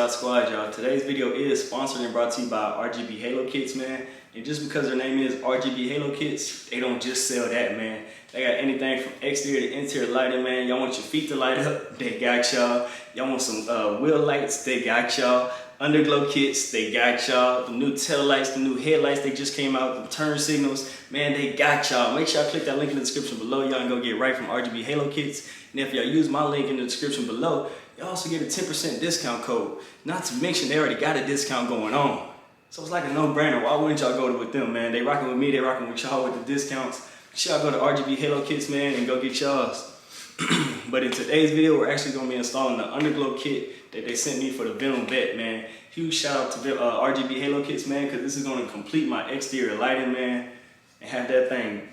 Shot Squad, y'all. Today's video is sponsored and brought to you by RGB Halo kits, man. And just because their name is RGB Halo kits, they don't just sell that, man. They got anything from exterior to interior lighting, man. Y'all want your feet to light up, they got y'all. Y'all want some wheel lights, they got y'all. Underglow kits, they got y'all. The new tail lights, the new headlights, they just came out. The turn signals, man, they got y'all. Make sure y'all click that link in the description below, y'all, and go get right from RGB Halo kits. And if y'all use my link in the description below, you also get a 10% discount code. Not to mention, they already got a discount going on. So it's like a no-brainer. Why wouldn't y'all go with them, man? They rocking with me, they rocking with y'all with the discounts. Y'all go to RGB Halo kits, man, and go get y'all's. But in today's video, we're actually gonna be installing the underglow kit that they sent me for the Venom Vet, man. Huge shout out to RGB Halo kits, man, because this is gonna complete my exterior lighting, man, and have that thing.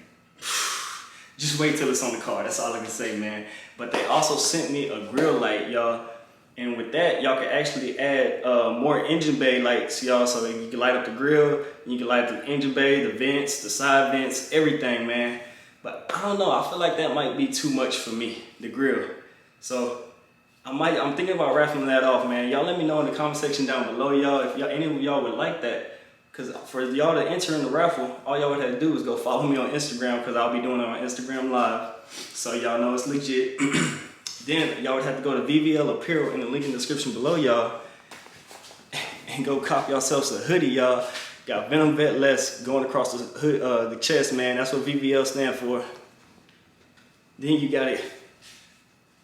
Just wait till it's on the car. That's all I can say, man. But they also sent me a grill light, y'all. And with that, y'all can actually add more engine bay lights, y'all. So you can light up the grill, you can light up the engine bay, the vents, the side vents, everything, man. But I don't know. I feel like that might be too much for me, the grill. So I'm thinking about raffling that off, man. Y'all let me know in the comment section down below, y'all, if any of y'all would like that. Because for y'all to enter in the raffle, all y'all would have to do is go follow me on Instagram, because I'll be doing it on Instagram Live. So y'all know it's legit. Then y'all would have to go to VVL Apparel in the link in the description below, y'all, and go cop yourselves a hoodie, y'all. Got Venom Vet Less going across the hood, the chest, man. That's what VVL stand for. Then you got it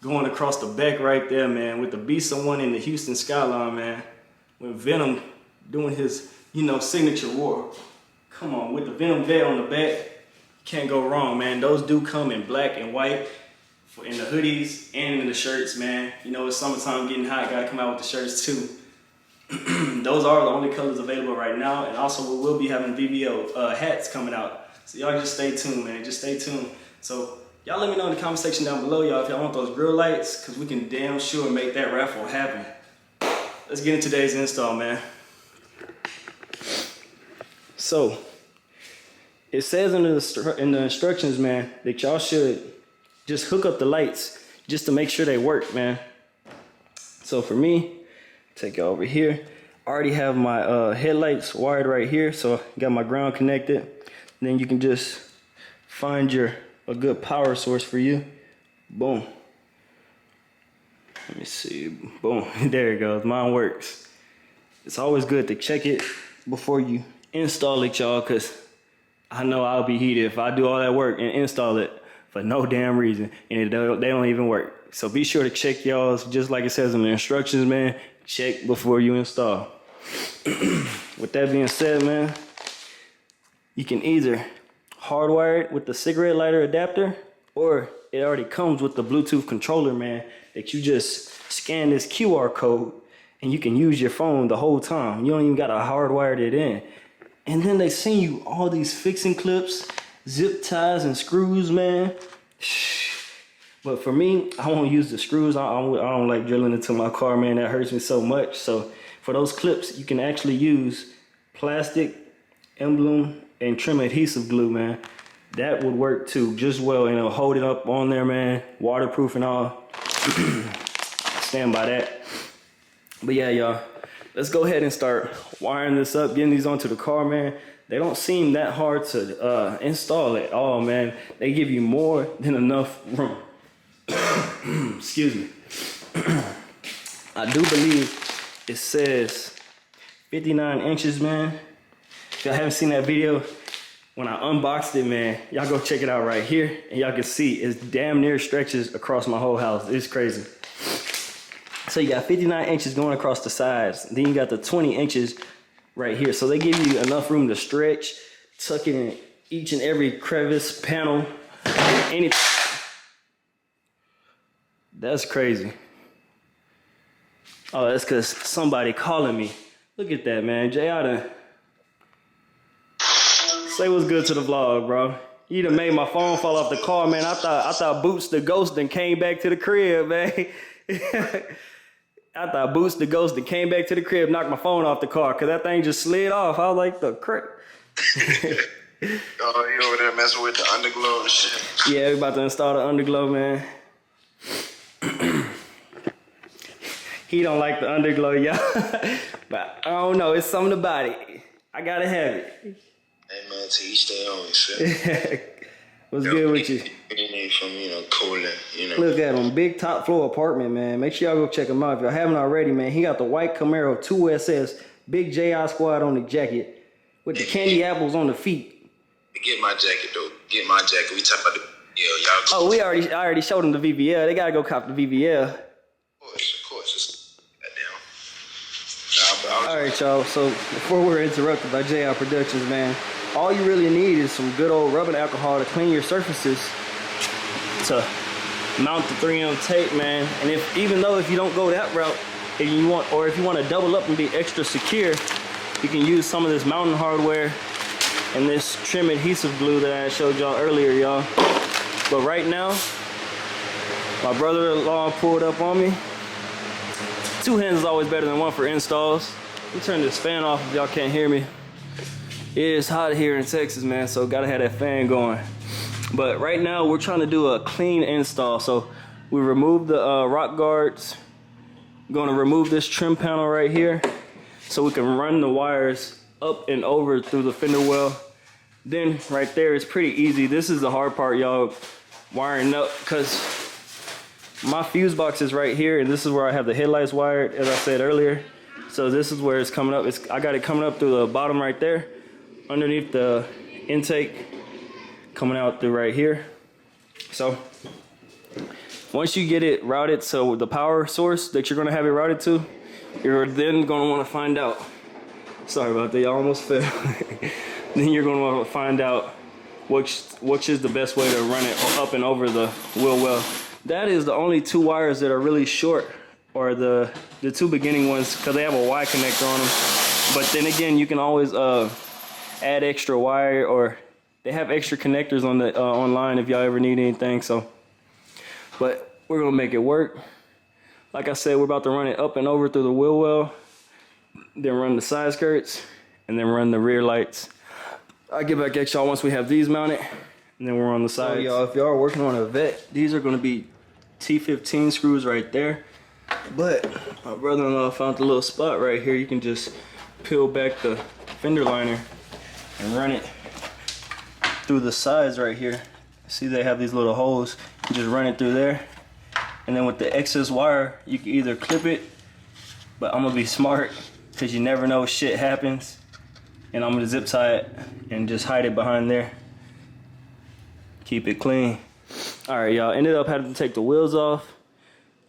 going across the back right there, man, with the Beast of One in the Houston skyline, man. With Venom doing his, you know, signature roar. Come on, with the Venom Vet on the back, can't go wrong, man. Those do come in black and white in the hoodies and in the shirts, man. You know, it's summertime, getting hot, gotta come out with the shirts too. Those are the only colors available right now, and also we will be having VVL hats coming out. So y'all just stay tuned, man. Just stay tuned. So y'all let me know in the comment section down below, y'all, if y'all want those grill lights, because we can damn sure make that raffle happen. Let's get into today's install, man. So it says in the instructions, man, that y'all should just hook up the lights just to make sure they work, man. So for me, take it over here. I already have my headlights wired right here, so got my ground connected. And then you can just find a good power source for you. Boom. Let me see. Boom. There it goes. Mine works. It's always good to check it before you install it, y'all, because I know I'll be heated if I do all that work and install it for no damn reason, and they don't even work. So be sure to check y'all's, just like it says in the instructions, man. Check before you install. With that being said, man, you can either hardwire it with the cigarette lighter adapter, or it already comes with the Bluetooth controller, man, that you just scan this QR code and you can use your phone the whole time. You don't even gotta hardwire it in. And then they send you all these fixing clips, zip ties and screws, man. But for me, I won't use the screws. I don't like drilling into my car, man. That hurts me so much. So for those clips, you can actually use plastic, emblem, and trim adhesive glue, man. That would work too, just well, and it'll hold it up on there, man. Waterproof and all. Stand by that. But yeah, y'all, let's go ahead and start wiring this up, getting these onto the car, man. They don't seem that hard to install at all, man. They give you more than enough room. Excuse me. I do believe it says 59 inches, man. If y'all haven't seen that video, when I unboxed it, man, y'all go check it out right here, and y'all can see it's damn near stretches across my whole house. It's crazy. So you got 59 inches going across the sides. Then you got the 20 inches right here. So they give you enough room to stretch, tuck it in each and every crevice, panel, anything. That's crazy. Oh, that's because somebody calling me. Look at that, man. Jay oughta say what's good to the vlog, bro. You done made my phone fall off the car, man. I thought Boots the Ghost and came back to the crib, man. I thought Boots the Ghost that came back to the crib, knocked my phone off the car, because that thing just slid off. I was like, the crap. Oh, you over there messing with the underglow and shit? Yeah, we about to install the underglow, man. He don't like the underglow, y'all. But I don't know, it's something about it. I gotta have it. Hey man, to each their own, shit. What's good with you? From, cooling, Look at him, big top floor apartment, man. Make sure y'all go check him out if y'all haven't already, man. He got the white Camaro 2SS, big JI squad on the jacket, with the candy apples on the feet. Get my jacket though. Get my jacket. We talk about the y'all. Oh, I already showed them the VVL. They gotta go cop the VVL. Of course. Just goddamn. All right, y'all. So before we're interrupted by JI Productions, man, all you really need is some good old rubbing alcohol to clean your surfaces, to mount the 3M tape, man. And even though if you don't go that route, if you want to double up and be extra secure, you can use some of this mountain hardware and this trim adhesive glue that I showed y'all earlier, y'all. But right now, my brother-in-law pulled up on me. 2 hands is always better than 1 for installs. Let me turn this fan off if y'all can't hear me. It is hot here in Texas, man, so gotta have that fan going. But right now, we're trying to do a clean install. So we removed the rock guards. Gonna remove this trim panel right here so we can run the wires up and over through the fender well. Then right there, it's pretty easy. This is the hard part, y'all, wiring up, because my fuse box is right here, and this is where I have the headlights wired, as I said earlier. So this is where it's coming up. I got it coming up through the bottom right there, underneath the intake, coming out through right here. So once you get it routed, so the power source that you're gonna have it routed to, you're then gonna wanna find out, sorry about that, y'all almost fell. Then you're gonna wanna find out which is the best way to run it up and over the wheel well. That is the only 2 wires that are really short, or the 2 beginning ones, because they have a Y connector on them. But then again, you can always add extra wire, or they have extra connectors on the online if y'all ever need anything. So, but we're gonna make it work. Like I said, we're about to run it up and over through the wheel well, then run the side skirts, and then run the rear lights. I'll get back at y'all once we have these mounted, and then we're on the side. So y'all, if y'all are working on a Vet, these are gonna be T15 screws right there. But my brother-in-law found the little spot right here. You can just peel back the fender liner and run it through the sides right here. See, they have these little holes. You just run it through there. And then with the excess wire, you can either clip it, but I'm gonna be smart, because you never know, shit happens. And I'm gonna zip tie it and just hide it behind there. Keep it clean. All right, y'all, ended up having to take the wheels off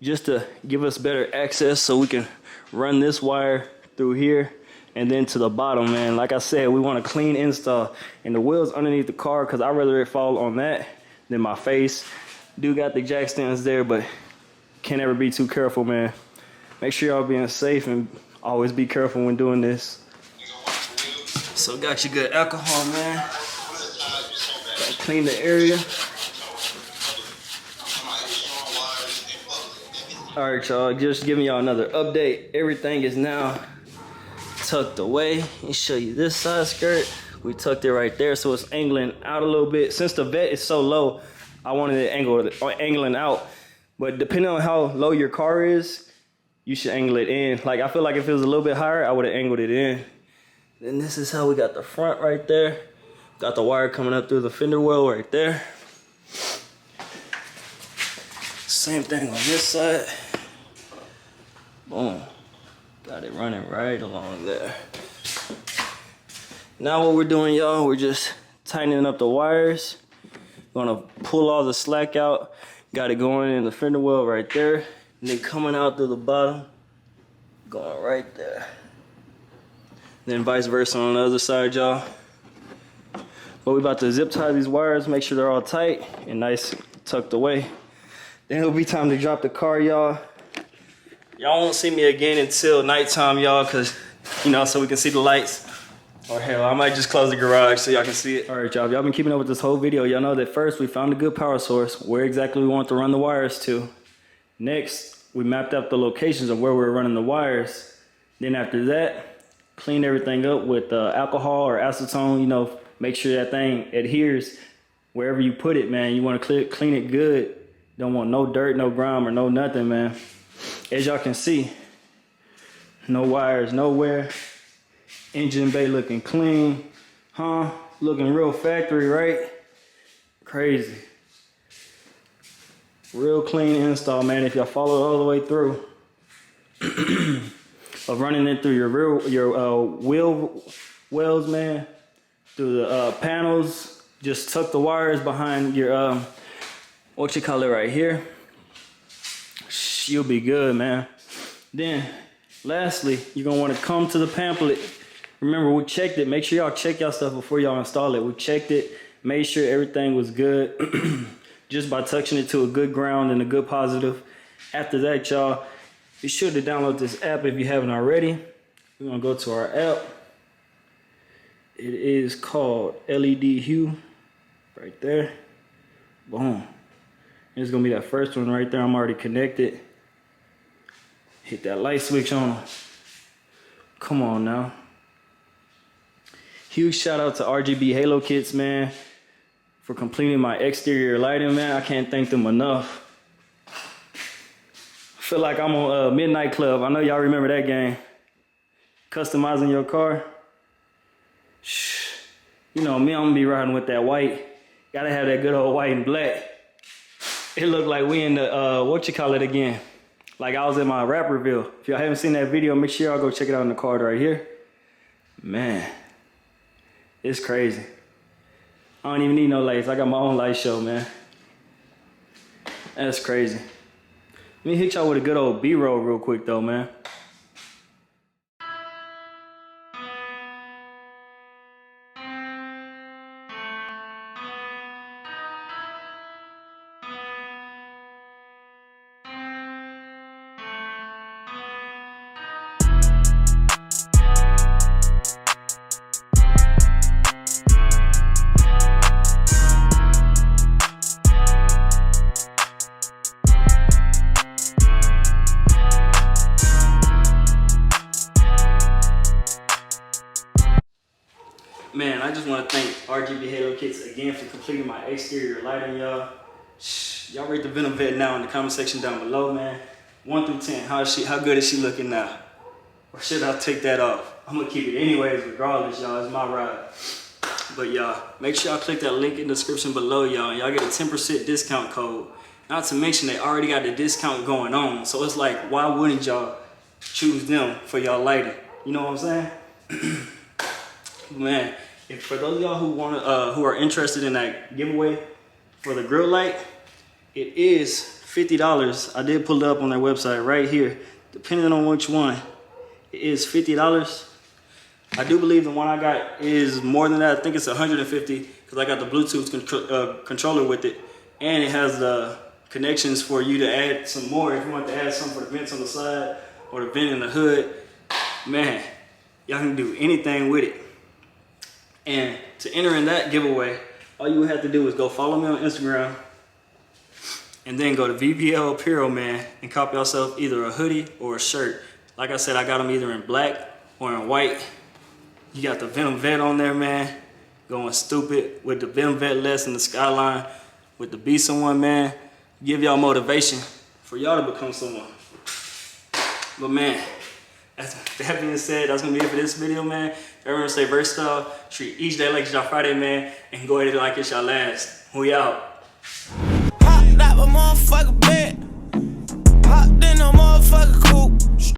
just to give us better access, so we can run this wire through here and then to the bottom, man. Like I said, we want a clean install. And the wheels underneath the car, because I'd rather it fall on that than my face. Do got the jack stands there, but can't ever be too careful, man. Make sure y'all being safe and always be careful when doing this. So got you good alcohol, man. Gotta clean the area. All right, y'all, just giving y'all another update. Everything is now tucked away. Let me show you this side skirt. We tucked it right there, so it's angling out a little bit. Since the Vet is so low, I wanted it angling out. But depending on how low your car is, you should angle it in. Like, I feel like if it was a little bit higher, I would have angled it in. Then this is how we got the front right there. Got the wire coming up through the fender well right there. Same thing on this side. Boom. Got it running right along there. Now what we're doing, y'all, we're just tightening up the wires. Gonna pull all the slack out. Got it going in the fender well right there. And then coming out through the bottom, going right there. Then vice versa on the other side, y'all. But we about to zip tie these wires, make sure they're all tight and nice tucked away. Then it'll be time to drop the car, y'all. Y'all won't see me again until nighttime, y'all, cause, so we can see the lights. Or hell, I might just close the garage so y'all can see it. All right, y'all, if y'all been keeping up with this whole video, y'all know that first we found a good power source, where exactly we want to run the wires to. Next, we mapped out the locations of where we're running the wires. Then after that, clean everything up with alcohol or acetone, make sure that thing adheres wherever you put it, man. You want to clean it good. Don't want no dirt, no grime, or no nothing, man. As y'all can see, No wires nowhere. Engine bay looking clean. Huh? Looking real factory, right? Crazy. Real clean install, man. If y'all follow it all the way through. Of running it through your wheel wells, man. Through the panels. Just tuck the wires behind your what you call it right here. You'll be good, man. Then, lastly, you're gonna want to come to the pamphlet. Remember, we checked it. Make sure y'all check y'all stuff before y'all install it. We checked it, made sure everything was good, just by touching it to a good ground and a good positive. After that, y'all, be sure to download this app if you haven't already. We're gonna go to our app. It is called LED Hue, right there. Boom. It's gonna be that first one right there. I'm already connected. Hit that light switch on. Come on now. Huge shout out to RGB Halo kits, man, for completing my exterior lighting, man. I can't thank them enough. I feel like I'm on Midnight Club. I know y'all remember that game. Customizing your car. You know me, I'm gonna be riding with that white. Gotta have that good old white and black. It looked like we in the, what you call it again? Like I was in my rap reveal. If y'all haven't seen that video, make sure y'all go check it out in the card right here. Man, it's crazy. I don't even need no lights. I got my own light show, man. That's crazy. Let me hit y'all with a good old B-roll real quick though, man. Man, I just want to thank RGB Halo Kits again for completing my exterior lighting, y'all. Y'all rate the Venom Vet now in the comment section down below, man. 1 through 10, how good is she looking now? Or should I take that off? I'm gonna keep it anyways, regardless, y'all. It's my ride. But y'all, make sure y'all click that link in the description below, y'all. Y'all get a 10% discount code. Not to mention they already got the discount going on. So it's like, why wouldn't y'all choose them for y'all lighting? You know what I'm saying? Man, if for those of y'all who are interested in that giveaway for the grill light, it is $50. I did pull it up on their website right here. Depending on which one, it is $50. I do believe the one I got is more than that. I think it's 150 because I got the Bluetooth controller with it, and it has the connections for you to add some more if you want to add some for the vents on the side or the vent in the hood. Man, y'all can do anything with it. And to enter in that giveaway, all you would have to do is go follow me on Instagram and then go to VPL Apparel, man, and cop yourself either a hoodie or a shirt. Like I said, I got them either in black or in white. You got the Venom Vet on there, man. Going stupid with the Venom Vet less in the skyline with the Be Someone, man. Give y'all motivation for y'all to become someone. But man, that being said, that's gonna be it for this video, man. Everyone stay versatile, treat each day like it's y'all Friday, man, and go ahead like it's y'all last. We out. Hopped out my motherfucking bed. Hopped in a motherfucking coupe.